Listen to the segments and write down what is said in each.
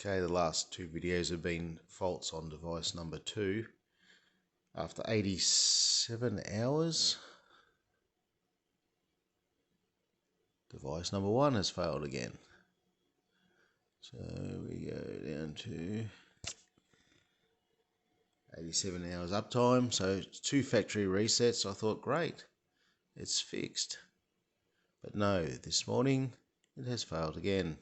Okay, the last two videos have been faults on device number 2. After 87 hours, device number 1 has failed again. So we go down to 87 hours uptime. So it's 2 factory resets. I thought, great, it's fixed. But no, this morning it has failed again.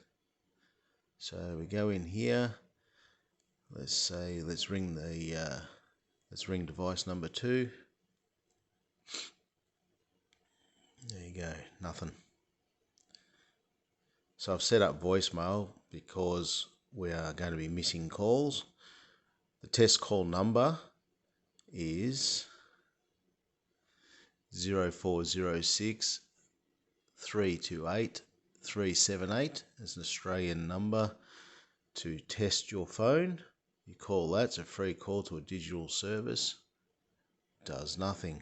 So we go in here. Let's ring device number 2. There you go, nothing. So I've set up voicemail because we are going to be missing calls. The test call number is 0406 328 378. It's an Australian number to test your phone. You call that, it's a free call to a digital service. Does nothing.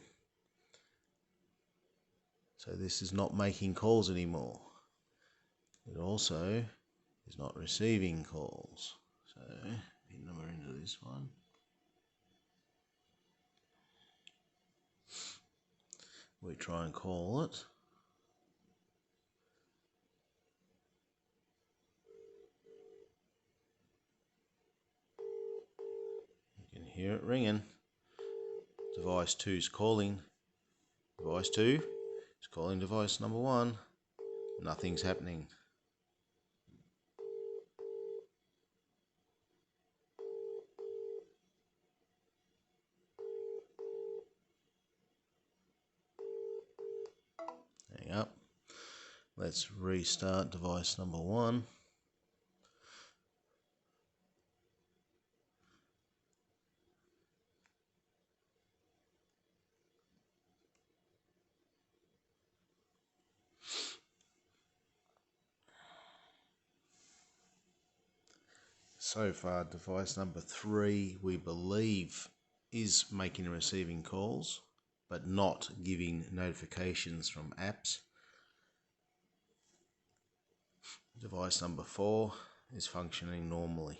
So this is not making calls anymore. It also is not receiving calls. So pin number into this one. We try and call it. You can hear it ringing. Device 2 is calling. Device 2 is calling device number 1. Nothing's happening. Hang up. Let's restart device number 1. So far, device number 3, we believe, is making and receiving calls, but not giving notifications from apps. Device number 4 is functioning normally.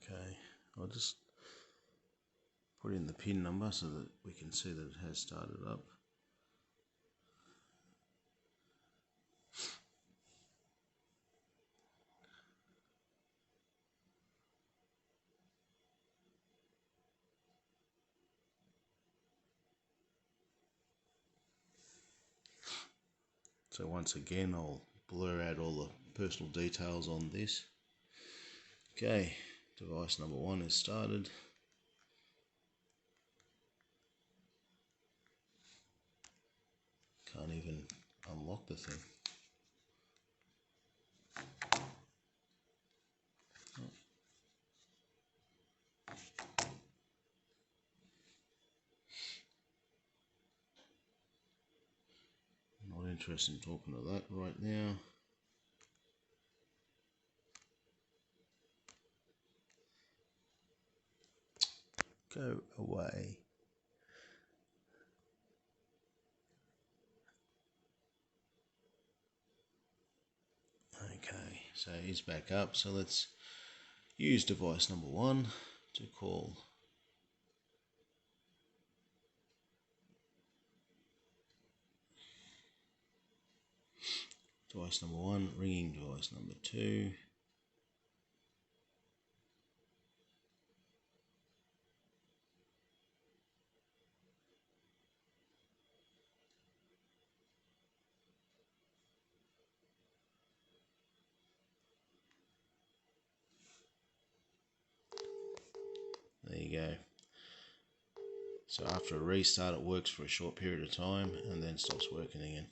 Okay, I'll just put in the PIN number so that we can see that it has started up. So once again, I'll blur out all the personal details on this. Okay, device number 1 is started. Can't even unlock the thing. Not interested in talking to that right now. Go away. Okay, so he's back up. So let's use device number 1 to call. Device number 1 ringing device number 2. There you go. So after a restart it works for a short period of time and then stops working again.